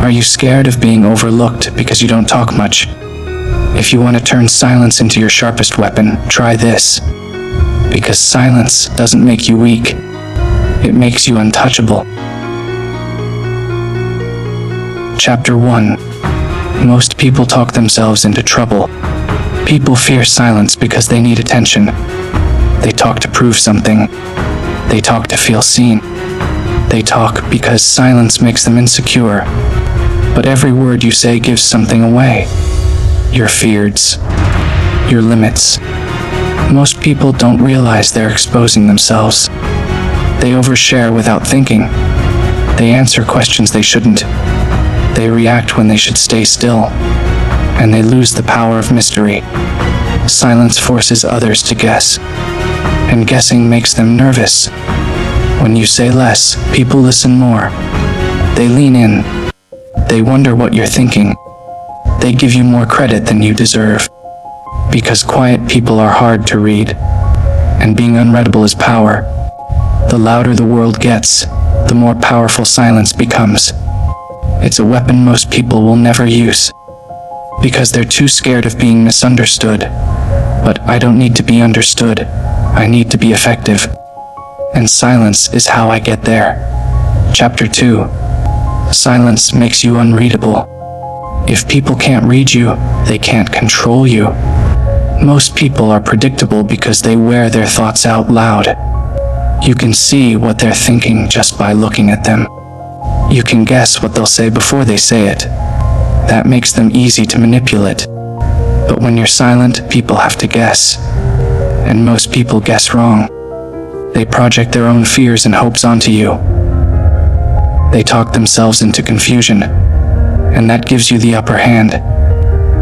Are you scared of being overlooked because you don't talk much? If you want to turn silence into your sharpest weapon, try this. Because silence doesn't make you weak. It makes you untouchable. Chapter 1. Most people talk themselves into trouble. People fear silence because they need attention. They talk to prove something. They talk to feel seen. They talk because silence makes them insecure. But every word you say gives something away. Your fears, your limits. Most people don't realize they're exposing themselves. They overshare without thinking. They answer questions they shouldn't. They react when they should stay still. And they lose the power of mystery. Silence forces others to guess. And guessing makes them nervous. When you say less, people listen more. They lean in. They wonder what you're thinking. They give you more credit than you deserve. Because quiet people are hard to read. And being unreadable is power. The louder the world gets, the more powerful silence becomes. It's a weapon most people will never use. Because they're too scared of being misunderstood. But I don't need to be understood. I need to be effective. And silence is how I get there. Chapter 2. Silence makes you unreadable. If people can't read you, they can't control you. Most people are predictable because they wear their thoughts out loud. You can see what they're thinking just by looking at them. You can guess what they'll say before they say it. That makes them easy to manipulate. But when you're silent, people have to guess. And most people guess wrong. They project their own fears and hopes onto you. They talk themselves into confusion. And that gives you the upper hand.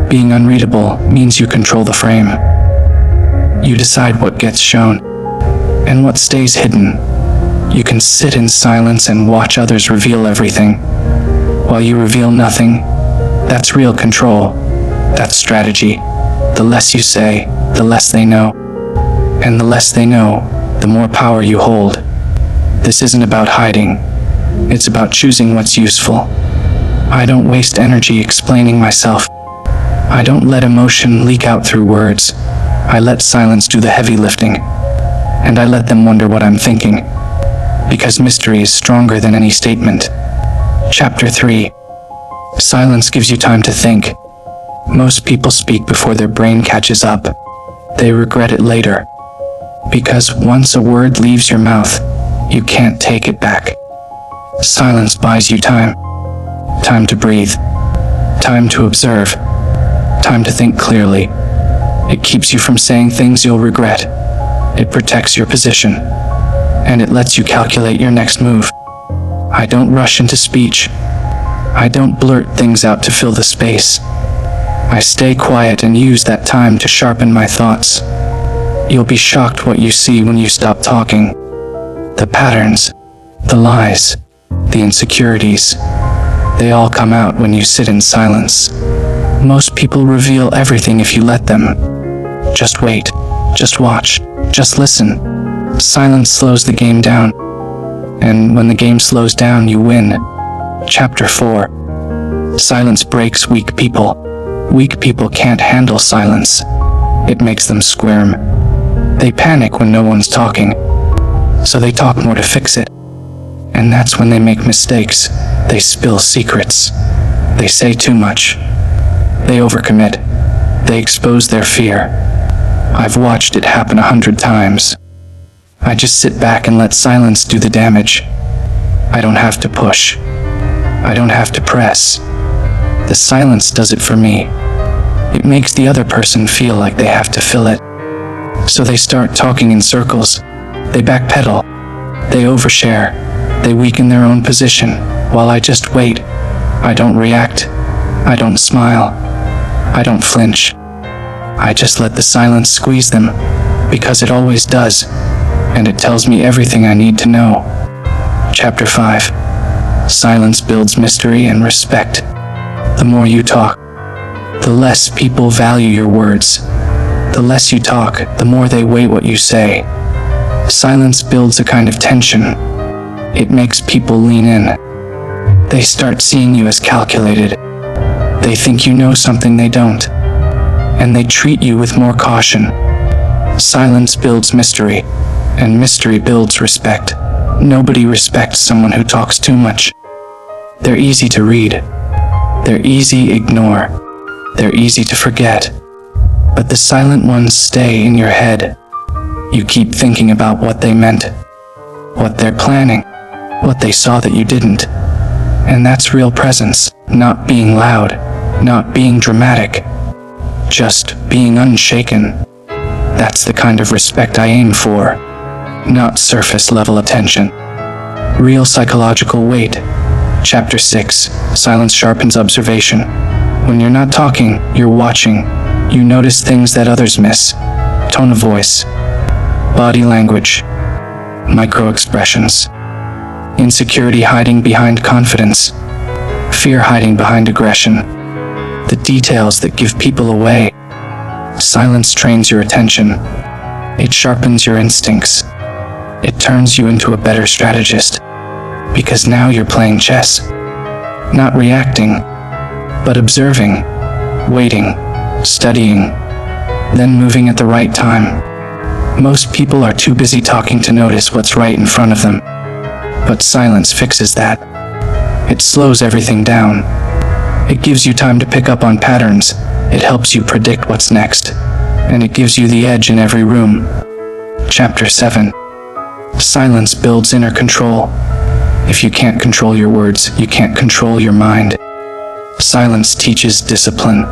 Being unreadable means you control the frame. You decide what gets shown and what stays hidden. You can sit in silence and watch others reveal everything, while you reveal nothing. That's real control. That's strategy. The less you say, the less they know. And the less they know, the more power you hold. This isn't about hiding. It's about choosing what's useful. I don't waste energy explaining myself. I don't let emotion leak out through words. I let silence do the heavy lifting. And I let them wonder what I'm thinking. Because mystery is stronger than any statement. Chapter 3. Silence gives you time to think. Most people speak before their brain catches up. They regret it later. Because once a word leaves your mouth, you can't take it back. Silence buys you time. Time to breathe. Time to observe. Time to think clearly. It keeps you from saying things you'll regret. It protects your position. And it lets you calculate your next move. I don't rush into speech. I don't blurt things out to fill the space. I stay quiet and use that time to sharpen my thoughts. You'll be shocked what you see when you stop talking. The patterns, the lies, the insecurities, they all come out when you sit in silence. Most people reveal everything if you let them. Just wait, just watch, just listen. Silence slows the game down. And when the game slows down, you win. Chapter 4. Silence breaks weak people. Weak people can't handle silence. It makes them squirm. They panic when no one's talking. So they talk more to fix it. And that's when they make mistakes. They spill secrets. They say too much. They overcommit. They expose their fear. I've watched it happen 100 times. I just sit back and let silence do the damage. I don't have to push. I don't have to press. The silence does it for me. It makes the other person feel like they have to fill it. So they start talking in circles. They backpedal. They overshare. They weaken their own position, while I just wait. I don't react. I don't smile. I don't flinch. I just let the silence squeeze them, because it always does, and it tells me everything I need to know. Chapter 5. Silence builds mystery and respect. The more you talk, the less people value your words. The less you talk, the more they weigh what you say. Silence builds a kind of tension. It makes people lean in. They start seeing you as calculated. They think you know something they don't, and they treat you with more caution. Silence builds mystery, and mystery builds respect. Nobody respects someone who talks too much. They're easy to read. They're easy to ignore. They're easy to forget. But the silent ones stay in your head. You keep thinking about what they meant, what they're planning, what they saw that you didn't. And that's real presence, not being loud, not being dramatic, just being unshaken. That's the kind of respect I aim for, not surface-level attention. Real psychological weight. Chapter 6. Silence sharpens observation. When you're not talking, you're watching. You notice things that others miss. Tone of voice, body language, micro-expressions. Insecurity hiding behind confidence. Fear hiding behind aggression. The details that give people away. Silence trains your attention. It sharpens your instincts. It turns you into a better strategist. Because now you're playing chess. Not reacting, but observing, waiting, studying, then moving at the right time. Most people are too busy talking to notice what's right in front of them. But silence fixes that. It slows everything down. It gives you time to pick up on patterns. It helps you predict what's next. And it gives you the edge in every room. Chapter 7. Silence builds inner control. If you can't control your words, you can't control your mind. Silence teaches discipline.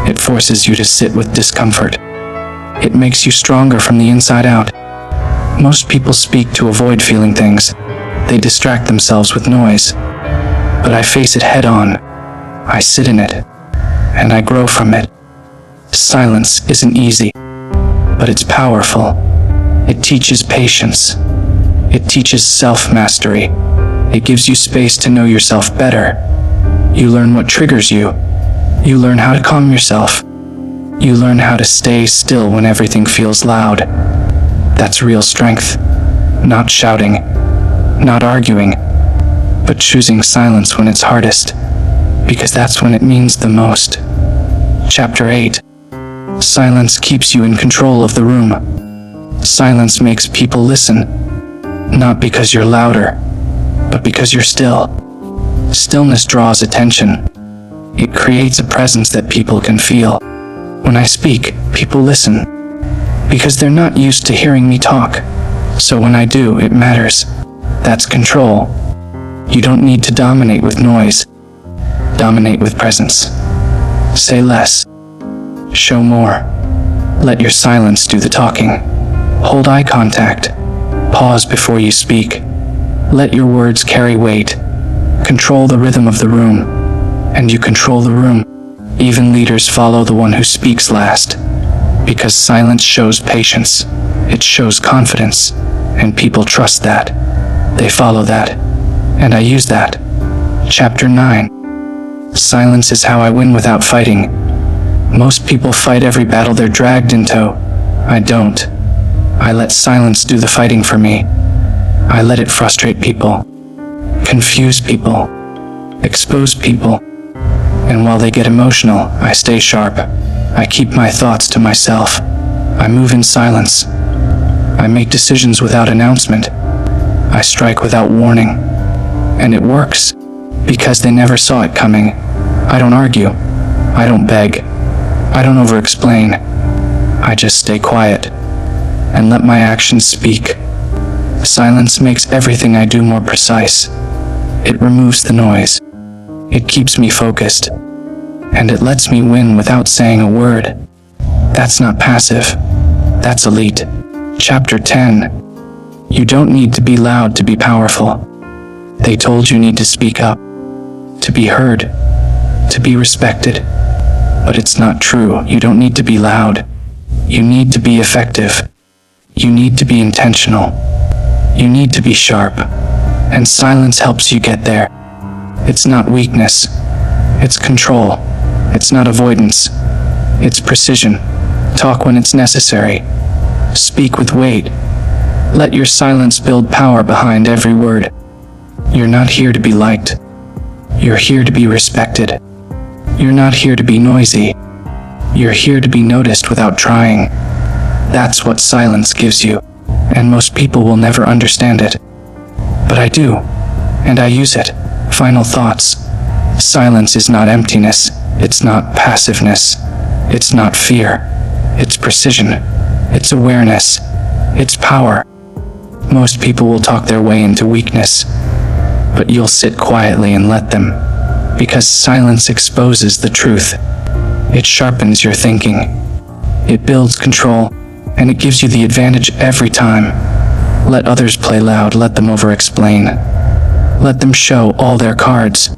It forces you to sit with discomfort. It makes you stronger from the inside out. Most people speak to avoid feeling things. They distract themselves with noise. But I face it head on. I sit in it. And I grow from it. Silence isn't easy, but it's powerful. It teaches patience. It teaches self-mastery. It gives you space to know yourself better. You learn what triggers you. You learn how to calm yourself. You learn how to stay still when everything feels loud. That's real strength. Not shouting, not arguing, but choosing silence when it's hardest, because that's when it means the most. Chapter 8. Silence keeps you in control of the room. Silence makes people listen, not because you're louder, but because you're still. Stillness draws attention. It creates a presence that people can feel. When I speak, people listen, because they're not used to hearing me talk. So when I do, it matters. That's control. You don't need to dominate with noise. Dominate with presence. Say less. Show more. Let your silence do the talking. Hold eye contact. Pause before you speak. Let your words carry weight. Control the rhythm of the room. And you control the room. Even leaders follow the one who speaks last. Because silence shows patience. It shows confidence. And people trust that. They follow that. And I use that. Chapter 9. Silence is how I win without fighting. Most people fight every battle they're dragged into. I don't. I let silence do the fighting for me. I let it frustrate people, confuse people, expose people. And while they get emotional, I stay sharp. I keep my thoughts to myself. I move in silence. I make decisions without announcement. I strike without warning. And it works, because they never saw it coming. I don't argue. I don't beg. I don't over-explain. I just stay quiet and let my actions speak. Silence makes everything I do more precise. It removes the noise. It keeps me focused. And it lets me win without saying a word. That's not passive. That's elite. Chapter 10. You don't need to be loud to be powerful. They told you need to speak up, to be heard, to be respected. But it's not true. You don't need to be loud. You need to be effective. You need to be intentional. You need to be sharp. And silence helps you get there. It's not weakness. It's control. It's not avoidance. It's precision. Talk when it's necessary. Speak with weight. Let your silence build power behind every word. You're not here to be liked. You're here to be respected. You're not here to be noisy. You're here to be noticed without trying. That's what silence gives you, and most people will never understand it. But I do, and I use it. Final thoughts. Silence is not emptiness. It's not passiveness. It's not fear. It's precision. It's awareness. It's power. Most people will talk their way into weakness, but you'll sit quietly and let them, because silence exposes the truth. It sharpens your thinking. It builds control, and it gives you the advantage every time. Let others play loud, let them over-explain. Let them show all their cards.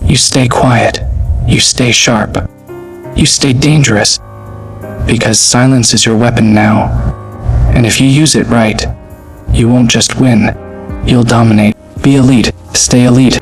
You stay quiet. You stay sharp. You stay dangerous, because silence is your weapon now. And if you use it right, you won't just win. You'll dominate. Be elite. Stay elite.